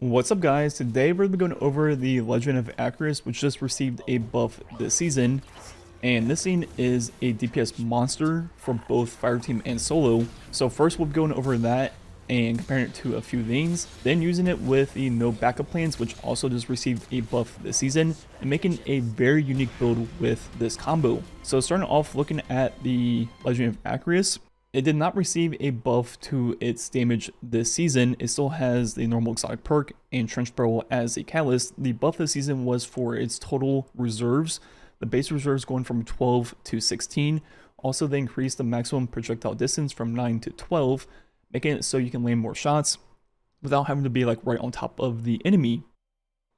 What's up guys, today we're going over the Legend of Acrius, which just received a buff this season, and this scene is a DPS monster for both fireteam and solo. So first we'll be going over that and comparing it to a few things, then using it with the no backup plans, which also just received a buff this season, and making a very unique build with this combo. So starting off looking at the Legend of Acrius, it did not receive a buff to its damage this season. It still has the normal exotic perk and Trench Barrel as a catalyst. The buff this season was for its total reserves. The base reserves going from 12 to 16. Also, they increased the maximum projectile distance from 9 to 12, making it so you can land more shots without having to be like right on top of the enemy.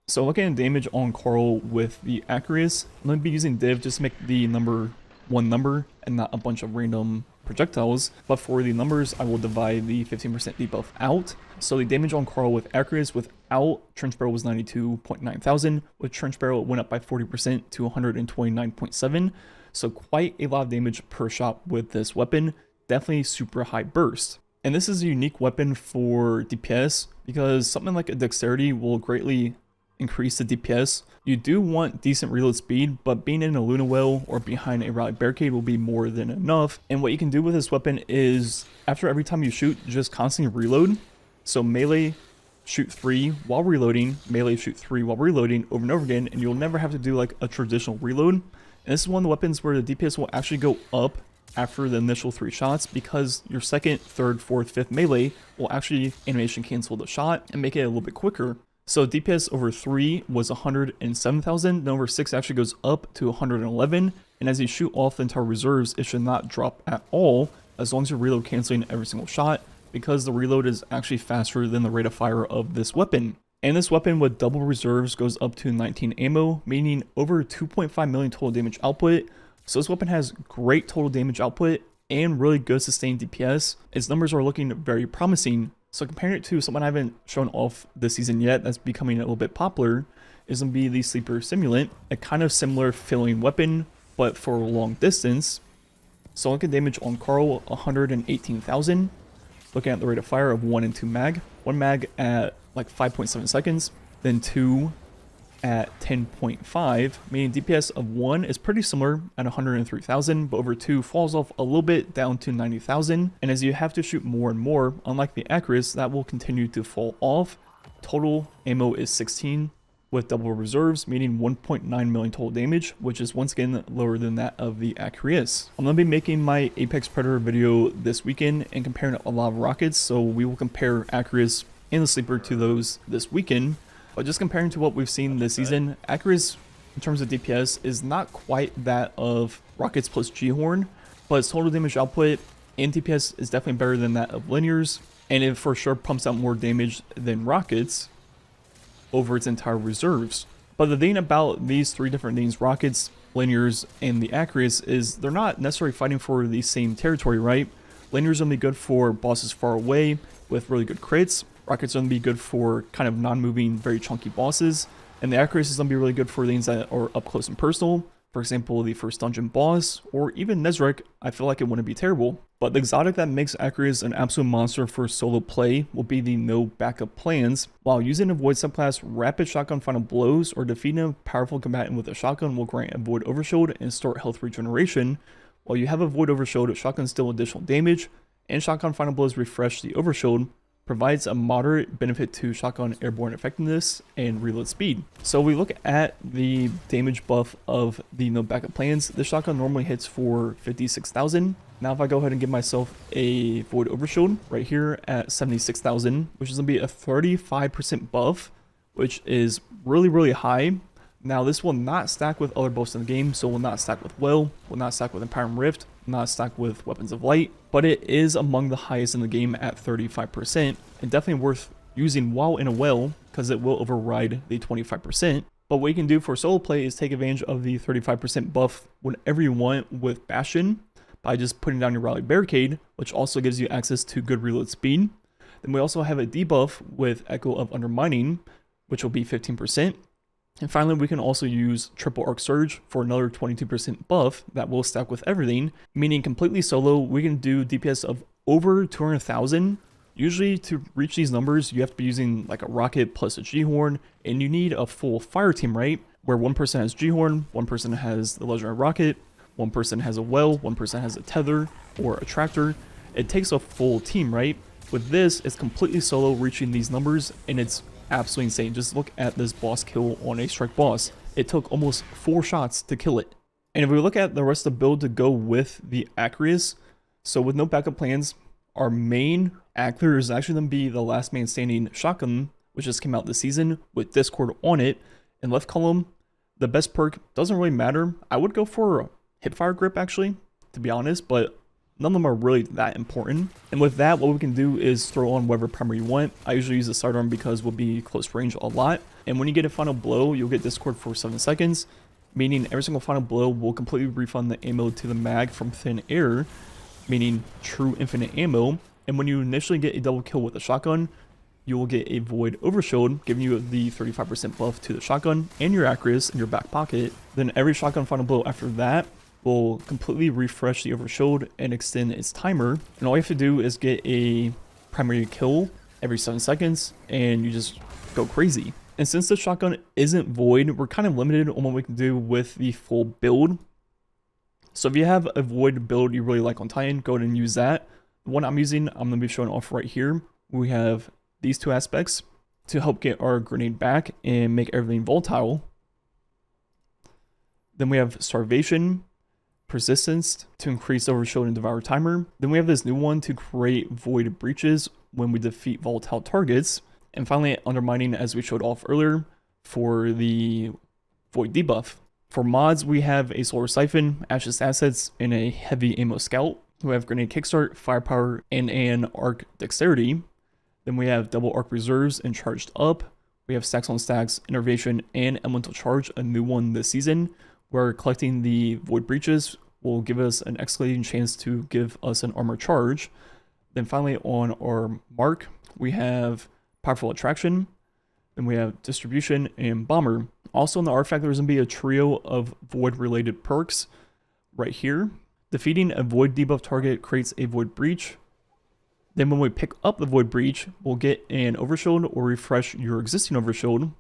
So looking at damage on Carl with the Acrius, I'm going to be using div just to make the number one number and not a bunch of random projectiles, but for the numbers I will divide the 15% debuff out. So the damage on Carl with Acrius without Trench Barrel was 92.9 thousand. With Trench Barrel it went up by 40% to 129.7, so quite a lot of damage per shot with this weapon. Definitely super high burst, and this is a unique weapon for DPS because something like a dexterity will greatly increase the DPS. You do want decent reload speed, but being in a Luna well or behind a rally barricade will be more than enough. And what you can do with this weapon is after every time you shoot, just constantly reload. So melee, shoot 3 while reloading, melee, shoot 3 while reloading over and over again, and you'll never have to do like a traditional reload. And this is one of the weapons where the DPS will actually go up after the initial 3 shots, because your second, third, fourth, fifth melee will actually animation cancel the shot and make it a little bit quicker. So DPS over 3 was 107,000, and over 6 actually goes up to 111, and as you shoot off the entire reserves, it should not drop at all as long as you're reload canceling every single shot, because the reload is actually faster than the rate of fire of this weapon. And this weapon with double reserves goes up to 19 ammo, meaning over 2.5 million total damage output. So this weapon has great total damage output and really good sustained DPS. Its numbers are looking very promising. So comparing it to someone I haven't shown off this season yet that's becoming a little bit popular is going to be the Sleeper Stimulant, a kind of similar feeling weapon, but for long distance. So look at damage on Carl, 118,000. Looking at the rate of fire of 1 and 2 mag. 1 mag at like 5.7 seconds, then 2 at 10.5, meaning DPS of 1 is pretty similar at 103,000, but over 2 falls off a little bit down to 90,000. And as you have to shoot more and more, unlike the Acrius, that will continue to fall off. Total ammo is 16 with double reserves, meaning 1.9 million total damage, which is once again lower than that of the Acrius. I'm going to be making my Apex Predator video this weekend and comparing a lot of rockets, so we will compare Acrius and the Sleeper to those this weekend. But just comparing to what we've seen this season, Acrius in terms of DPS is not quite that of Rockets plus G-Horn, but its total damage output and DPS is definitely better than that of Linears, and it for sure pumps out more damage than Rockets over its entire reserves. But the thing about these 3 different things, Rockets, Linears, and the Acrius, is they're not necessarily fighting for the same territory, right? Linears are only good for bosses far away with really good crits. Rockets are going to be good for kind of non-moving, very chunky bosses, and the Acrius is going to be really good for things that are up close and personal. For example, the first dungeon boss, or even Nezrek, I feel like it wouldn't be terrible. But the exotic that makes Acrius an absolute monster for solo play will be the no backup plans. While using a Void subclass, rapid shotgun final blows, or defeating a powerful combatant with a shotgun will grant a Void Overshield and start health regeneration. While you have a Void Overshield, shotguns deal additional damage, and shotgun final blows refresh the Overshield, provides a moderate benefit to shotgun airborne effectiveness and reload speed. So we look at the damage buff of the no backup plans. This shotgun normally hits for 56,000. Now if I go ahead and give myself a Void Overshield right here at 76,000, which is going to be a 35% buff, which is really high. Now this will not stack with other buffs in the game, so will not stack with Will not stack with Empowering Rift, will not stack with Weapons of Light, but it is among the highest in the game at 35%, and definitely worth using while in a well, because it will override the 25%. But what you can do for solo play is take advantage of the 35% buff whenever you want with Bastion, by just putting down your Rally Barricade, which also gives you access to good reload speed. Then we also have a debuff with Echo of Undermining, which will be 15%. And finally, we can also use Triple Arc Surge for another 22% buff that will stack with everything, meaning completely solo, we can do DPS of over 200,000 Usually to reach these numbers, you have to be using like a rocket plus a G-Horn, and you need a full fire team, right? Where one person has G-Horn, one person has the legendary rocket, one person has a well, one person has a tether or a tractor. It takes a full team, right? With this, it's completely solo reaching these numbers, and it's absolutely insane. Just look at this boss kill on a strike boss. It took almost 4 shots to kill it. And if we look at the rest of the build to go with the Acrius, so with no backup plans, our main actor is actually going to be the last man standing shotgun, which just came out this season with Discord on it. In left column, the best perk doesn't really matter. I would go for a hipfire grip actually, to be honest, but none of them are really that important. And with that, what we can do is throw on whatever primary you want. I usually use the sidearm because we'll be close range a lot. And when you get a final blow, you'll get Discord for 7 seconds, meaning every single final blow will completely refund the ammo to the mag from thin air, meaning true infinite ammo. And when you initially get a double kill with a shotgun, you will get a void overshield, giving you the 35% buff to the shotgun and your Acrius in your back pocket. Then every shotgun final blow after that will completely refresh the overshield and extend its timer. And all you have to do is get a primary kill every 7 seconds and you just go crazy. And since the shotgun isn't void, we're kind of limited on what we can do with the full build. So if you have a void build you really like on Titan, go ahead and use that. The one I'm using, I'm going to be showing off right here. We have these 2 aspects to help get our grenade back and make everything volatile. Then we have Starvation, Persistence to increase overshield and devour timer. Then we have this new one to create void breaches when we defeat volatile targets. And finally, Undermining, as we showed off earlier, for the void debuff. For mods, we have a Solar Siphon, Ashes Assets, and a Heavy Ammo Scout. We have Grenade Kickstart, Firepower, and an Arc Dexterity. Then we have Double Arc Reserves and Charged Up. We have Stacks on Stacks, Innervation, and Elemental Charge, a new one this season, where collecting the Void Breaches will give us an escalating chance to give us an Armor Charge. Then finally on our mark, we have Powerful Attraction. Then we have Distribution and Bomber. Also in the artifact, there's going to be a trio of Void related perks right here. Defeating a Void debuff target creates a Void Breach. Then when we pick up the Void Breach, we'll get an Overshield or refresh your existing Overshield.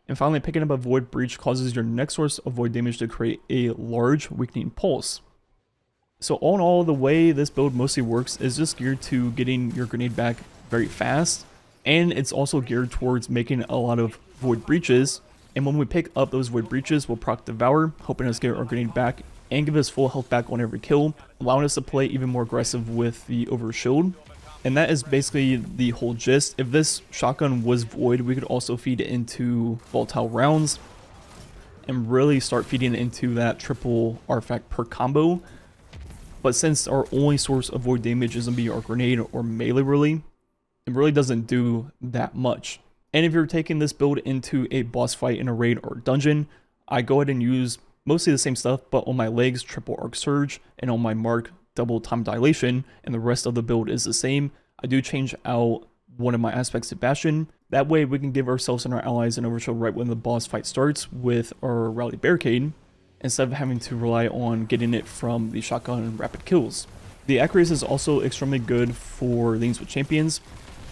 And finally, picking up a Void Breach causes your next source of Void damage to create a large weakening pulse. So all in all, the way this build mostly works is just geared to getting your grenade back very fast. And it's also geared towards making a lot of Void Breaches. And when we pick up those Void Breaches, we'll proc Devour, helping us get our grenade back and give us full health back on every kill, allowing us to play even more aggressive with the Overshield. And that is basically the whole gist. If this shotgun was void, we could also feed it into volatile rounds and really start feeding it into that triple artifact per combo. But since our only source of void damage is going to be our grenade or melee really, it really doesn't do that much. And if you're taking this build into a boss fight in a raid or dungeon, I go ahead and use mostly the same stuff, but on my legs, triple arc surge, and on my mark, double time dilation, and the rest of the build is the same. I do change out one of my aspects to Bastion. That way we can give ourselves and our allies an overshield right when the boss fight starts with our Rally Barricade, instead of having to rely on getting it from the shotgun and rapid kills. The Acrius is also extremely good for lanes with champions.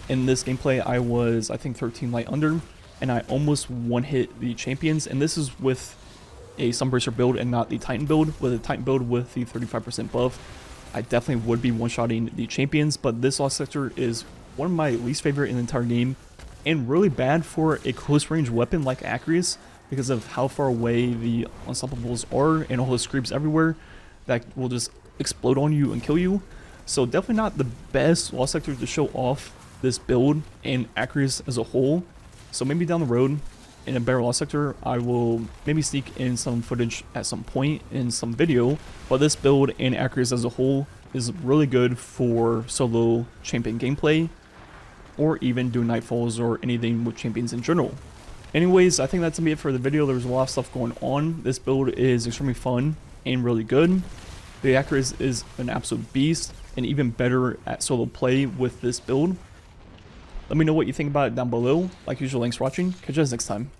In this gameplay I was, I think, 13 light under, and I almost one-hit the champions, and this is with a Sunbracer build and not the Titan build. With a Titan build with the 35% buff, I definitely would be one-shotting the champions, but this Lost Sector is one of my least favorite in the entire game, and really bad for a close-range weapon like Acrius because of how far away the Unstoppables are and all those creeps everywhere that will just explode on you and kill you. So definitely not the best Lost Sector to show off this build and Acrius as a whole. So maybe down the road, in a better Lost Sector, I will maybe sneak in some footage at some point in some video, but this build and Acrius as a whole is really good for solo champion gameplay, or even doing Nightfalls or anything with champions in general. Anyways, I think that's gonna be it for the video. There's a lot of stuff going on. This build is extremely fun and really good. The Acrius is an absolute beast, and even better at solo play with this build. Let me know what you think about it down below. Like usual, thanks for watching. Catch you guys next time.